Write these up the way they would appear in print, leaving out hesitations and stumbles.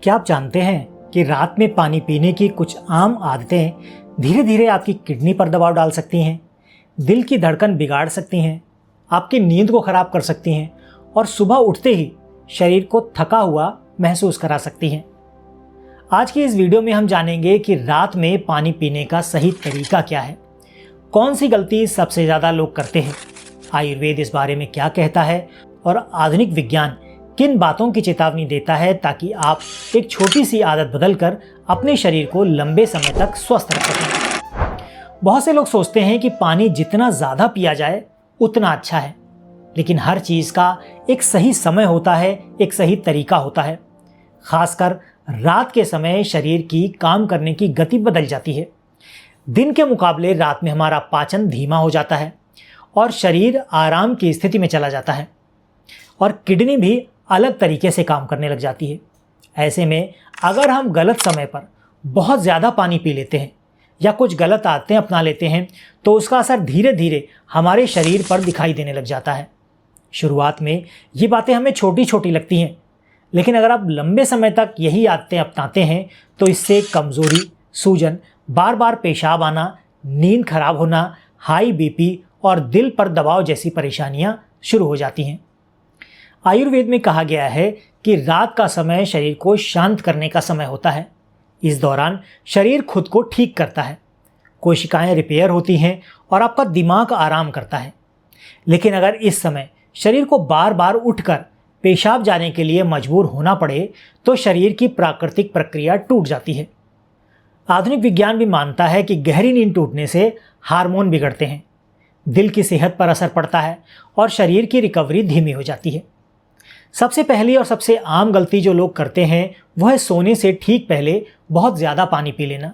क्या आप जानते हैं कि रात में पानी पीने की कुछ आम आदतें धीरे धीरे आपकी किडनी पर दबाव डाल सकती हैं, दिल की धड़कन बिगाड़ सकती हैं, आपकी नींद को खराब कर सकती हैं और सुबह उठते ही शरीर को थका हुआ महसूस करा सकती हैं। आज की इस वीडियो में हम जानेंगे कि रात में पानी पीने का सही तरीका क्या है, कौन सी गलती सबसे ज़्यादा लोग करते हैं, आयुर्वेद इस बारे में क्या कहता है और आधुनिक विज्ञान किन बातों की चेतावनी देता है ताकि आप एक छोटी सी आदत बदलकर अपने शरीर को लंबे समय तक स्वस्थ रख सकें। बहुत से लोग सोचते हैं कि पानी जितना ज़्यादा पिया जाए उतना अच्छा है, लेकिन हर चीज़ का एक सही समय होता है, एक सही तरीका होता है। खासकर रात के समय शरीर की काम करने की गति बदल जाती है। दिन के मुकाबले रात में हमारा पाचन धीमा हो जाता है और शरीर आराम की स्थिति में चला जाता है और किडनी भी अलग तरीके से काम करने लग जाती है। ऐसे में अगर हम गलत समय पर बहुत ज़्यादा पानी पी लेते हैं या कुछ गलत आदतें अपना लेते हैं तो उसका असर धीरे धीरे हमारे शरीर पर दिखाई देने लग जाता है। शुरुआत में ये बातें हमें छोटी छोटी लगती हैं, लेकिन अगर आप लंबे समय तक यही आदतें अपनाते हैं तो इससे कमज़ोरी, सूजन, बार बार पेशाब आना, नींद खराब होना, हाई बीपी और दिल पर दबाव जैसी परेशानियां शुरू हो जाती हैं। आयुर्वेद में कहा गया है कि रात का समय शरीर को शांत करने का समय होता है। इस दौरान शरीर खुद को ठीक करता है, कोशिकाएं रिपेयर होती हैं और आपका दिमाग आराम करता है। लेकिन अगर इस समय शरीर को बार बार उठकर पेशाब जाने के लिए मजबूर होना पड़े तो शरीर की प्राकृतिक प्रक्रिया टूट जाती है। आधुनिक विज्ञान भी मानता है कि गहरी नींद टूटने से हार्मोन बिगड़ते हैं, दिल की सेहत पर असर पड़ता है और शरीर की रिकवरी धीमी हो जाती है। सबसे पहली और सबसे आम गलती जो लोग करते हैं वह है सोने से ठीक पहले बहुत ज़्यादा पानी पी लेना।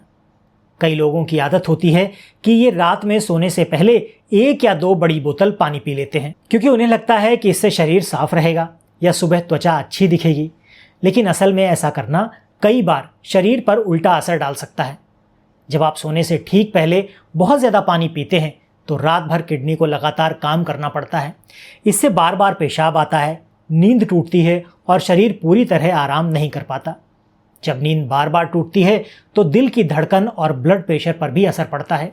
कई लोगों की आदत होती है कि ये रात में सोने से पहले 1 या 2 बड़ी बोतल पानी पी लेते हैं, क्योंकि उन्हें लगता है कि इससे शरीर साफ रहेगा या सुबह त्वचा अच्छी दिखेगी। लेकिन असल में ऐसा करना कई बार शरीर पर उल्टा असर डाल सकता है। जब आप सोने से ठीक पहले बहुत ज़्यादा पानी पीते हैं तो रात भर किडनी को लगातार काम करना पड़ता है। इससे बार बार पेशाब आता है, नींद टूटती है और शरीर पूरी तरह आराम नहीं कर पाता। जब नींद बार बार टूटती है तो दिल की धड़कन और ब्लड प्रेशर पर भी असर पड़ता है।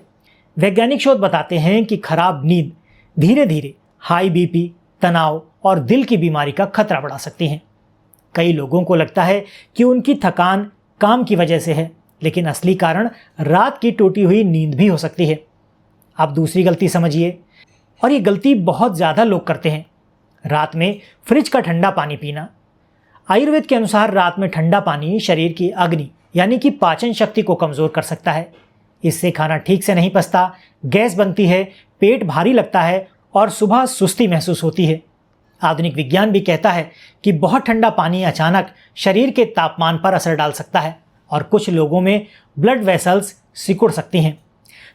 वैज्ञानिक शोध बताते हैं कि खराब नींद धीरे धीरे हाई बीपी, तनाव और दिल की बीमारी का खतरा बढ़ा सकती हैं। कई लोगों को लगता है कि उनकी थकान काम की वजह से है, लेकिन असली कारण रात की टूटी हुई नींद भी हो सकती है। आप दूसरी गलती समझिए, और ये गलती बहुत ज़्यादा लोग करते हैं, रात में फ्रिज का ठंडा पानी पीना। आयुर्वेद के अनुसार रात में ठंडा पानी शरीर की अग्नि यानी कि पाचन शक्ति को कमज़ोर कर सकता है। इससे खाना ठीक से नहीं पचता, गैस बनती है, पेट भारी लगता है और सुबह सुस्ती महसूस होती है। आधुनिक विज्ञान भी कहता है कि बहुत ठंडा पानी अचानक शरीर के तापमान पर असर डाल सकता है और कुछ लोगों में ब्लड वेसल्स सिकुड़ सकती हैं।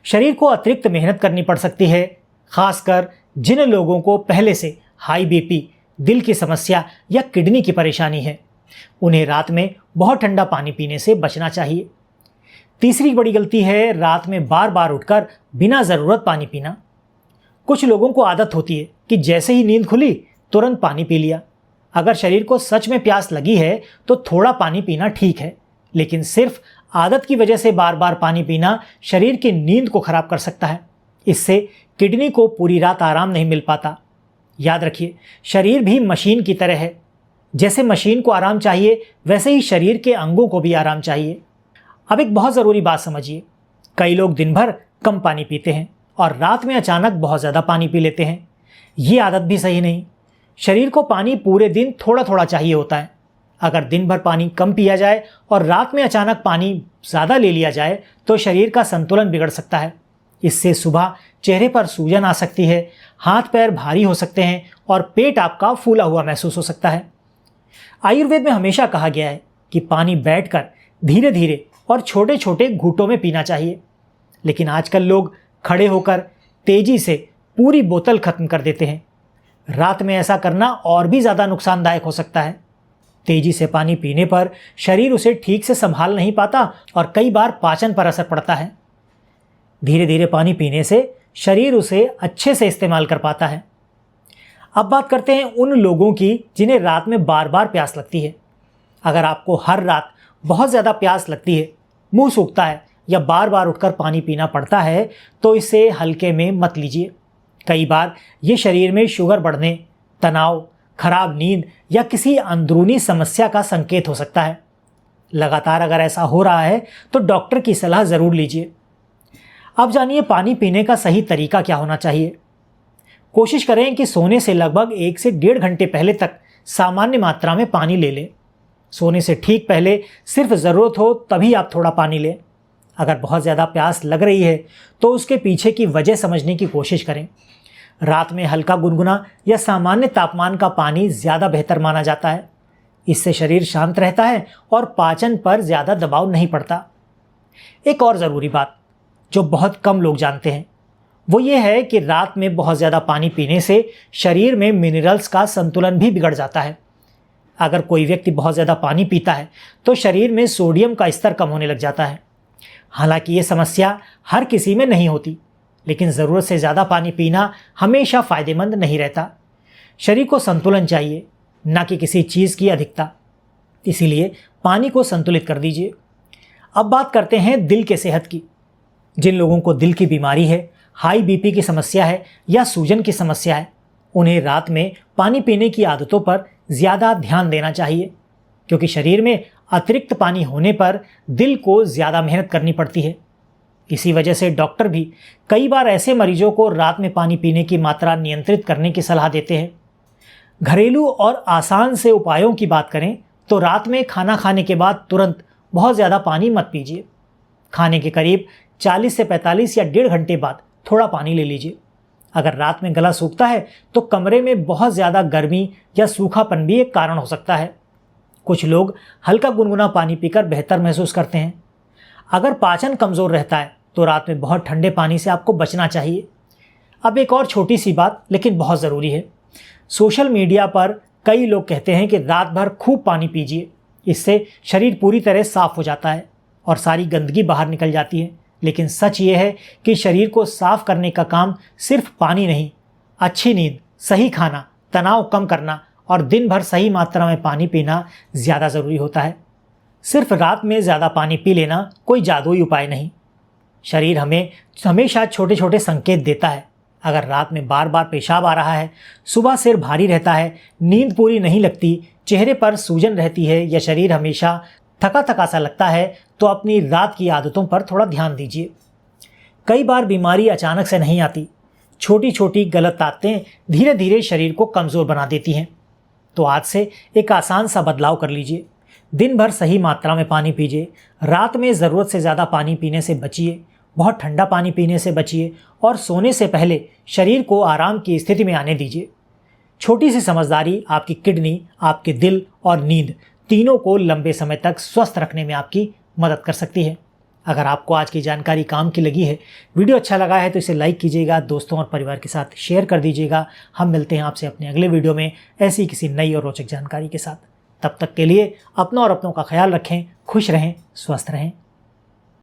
शरीर को अतिरिक्त मेहनत करनी पड़ सकती है, खासकर जिन लोगों को पहले से हाई बीपी, दिल की समस्या या किडनी की परेशानी है। उन्हें रात में बहुत ठंडा पानी पीने से बचना चाहिए। तीसरी बड़ी गलती है रात में बार बार उठकर बिना ज़रूरत पानी पीना। कुछ लोगों को आदत होती है कि जैसे ही नींद खुली तुरंत पानी पी लिया। अगर शरीर को सच में प्यास लगी है तो थोड़ा पानी पीना ठीक है, लेकिन सिर्फ आदत की वजह से बार बार पानी पीना शरीर की नींद को खराब कर सकता है। इससे किडनी को पूरी रात आराम नहीं मिल पाता। याद रखिए, शरीर भी मशीन की तरह है। जैसे मशीन को आराम चाहिए वैसे ही शरीर के अंगों को भी आराम चाहिए। अब एक बहुत ज़रूरी बात समझिए, कई लोग दिन भर कम पानी पीते हैं और रात में अचानक बहुत ज़्यादा पानी पी लेते हैं। ये आदत भी सही नहीं। शरीर को पानी पूरे दिन थोड़ा थोड़ा चाहिए होता है। अगर दिन भर पानी कम पिया जाए और रात में अचानक पानी ज़्यादा ले लिया जाए तो शरीर का संतुलन बिगड़ सकता है। इससे सुबह चेहरे पर सूजन आ सकती है, हाथ पैर भारी हो सकते हैं और पेट आपका फूला हुआ महसूस हो सकता है। आयुर्वेद में हमेशा कहा गया है कि पानी बैठकर धीरे धीरे और छोटे छोटे घूंटों में पीना चाहिए, लेकिन आजकल लोग खड़े होकर तेजी से पूरी बोतल खत्म कर देते हैं। रात में ऐसा करना और भी ज़्यादा नुकसानदायक हो सकता है। तेजी से पानी पीने पर शरीर उसे ठीक से संभाल नहीं पाता और कई बार पाचन पर असर पड़ता है। धीरे धीरे पानी पीने से शरीर उसे अच्छे से इस्तेमाल कर पाता है। अब बात करते हैं उन लोगों की जिन्हें रात में बार बार प्यास लगती है। अगर आपको हर रात बहुत ज़्यादा प्यास लगती है, मुंह सूखता है या बार बार उठकर पानी पीना पड़ता है तो इसे हल्के में मत लीजिए। कई बार ये शरीर में शुगर बढ़ने, तनाव, खराब नींद या किसी अंदरूनी समस्या का संकेत हो सकता है। लगातार अगर ऐसा हो रहा है तो डॉक्टर की सलाह ज़रूर लीजिए। अब जानिए पानी पीने का सही तरीका क्या होना चाहिए। कोशिश करें कि सोने से लगभग 1 से 1.5 घंटे पहले तक सामान्य मात्रा में पानी ले लें। सोने से ठीक पहले सिर्फ ज़रूरत हो तभी आप थोड़ा पानी लें। अगर बहुत ज़्यादा प्यास लग रही है तो उसके पीछे की वजह समझने की कोशिश करें। रात में हल्का गुनगुना या सामान्य तापमान का पानी ज़्यादा बेहतर माना जाता है। इससे शरीर शांत रहता है और पाचन पर ज़्यादा दबाव नहीं पड़ता। एक और ज़रूरी बात जो बहुत कम लोग जानते हैं वो ये है कि रात में बहुत ज़्यादा पानी पीने से शरीर में मिनरल्स का संतुलन भी बिगड़ जाता है। अगर कोई व्यक्ति बहुत ज़्यादा पानी पीता है तो शरीर में सोडियम का स्तर कम होने लग जाता है। हालांकि ये समस्या हर किसी में नहीं होती, लेकिन ज़रूरत से ज़्यादा पानी पीना हमेशा फ़ायदेमंद नहीं रहता। शरीर को संतुलन चाहिए, न कि किसी चीज़ की अधिकता। इसीलिए पानी को संतुलित कर दीजिए। अब बात करते हैं दिल के सेहत की। जिन लोगों को दिल की बीमारी है, हाई बीपी की समस्या है या सूजन की समस्या है, उन्हें रात में पानी पीने की आदतों पर ज़्यादा ध्यान देना चाहिए, क्योंकि शरीर में अतिरिक्त पानी होने पर दिल को ज़्यादा मेहनत करनी पड़ती है। इसी वजह से डॉक्टर भी कई बार ऐसे मरीजों को रात में पानी पीने की मात्रा नियंत्रित करने की सलाह देते हैं। घरेलू और आसान से उपायों की बात करें तो रात में खाना खाने के बाद तुरंत बहुत ज़्यादा पानी मत पीजिए। खाने के करीब 40 से 45 या 1.5 घंटे बाद थोड़ा पानी ले लीजिए। अगर रात में गला सूखता है तो कमरे में बहुत ज़्यादा गर्मी या सूखापन भी एक कारण हो सकता है। कुछ लोग हल्का गुनगुना पानी पीकर बेहतर महसूस करते हैं। अगर पाचन कमज़ोर रहता है तो रात में बहुत ठंडे पानी से आपको बचना चाहिए। अब एक और छोटी सी बात लेकिन बहुत ज़रूरी है। सोशल मीडिया पर कई लोग कहते हैं कि रात भर खूब पानी पीजिए, इससे शरीर पूरी तरह साफ़ हो जाता है और सारी गंदगी बाहर निकल जाती है। लेकिन सच ये है कि शरीर को साफ करने का काम सिर्फ पानी नहीं, अच्छी नींद, सही खाना, तनाव कम करना और दिन भर सही मात्रा में पानी पीना ज़्यादा ज़रूरी होता है। सिर्फ रात में ज़्यादा पानी पी लेना कोई जादुई उपाय नहीं। शरीर हमें हमेशा छोटे छोटे संकेत देता है। अगर रात में बार बार पेशाब आ रहा है, सुबह सिर भारी रहता है, नींद पूरी नहीं लगती, चेहरे पर सूजन रहती है या शरीर हमेशा थका थका सा लगता है तो अपनी रात की आदतों पर थोड़ा ध्यान दीजिए। कई बार बीमारी अचानक से नहीं आती, छोटी छोटी गलत आदतें धीरे धीरे शरीर को कमज़ोर बना देती हैं। तो आज से एक आसान सा बदलाव कर लीजिए। दिन भर सही मात्रा में पानी पीजिए। रात में ज़रूरत से ज़्यादा पानी पीने से बचिए, बहुत ठंडा पानी पीने से बचिए और सोने से पहले शरीर को आराम की स्थिति में आने दीजिए। छोटी सी समझदारी आपकी किडनी, आपके दिल और नींद तीनों को लंबे समय तक स्वस्थ रखने में आपकी मदद कर सकती है। अगर आपको आज की जानकारी काम की लगी है, वीडियो अच्छा लगा है तो इसे लाइक कीजिएगा, दोस्तों और परिवार के साथ शेयर कर दीजिएगा। हम मिलते हैं आपसे अपने अगले वीडियो में ऐसी किसी नई और रोचक जानकारी के साथ। तब तक के लिए अपना और अपनों का ख्याल रखें, खुश रहें, स्वस्थ रहें।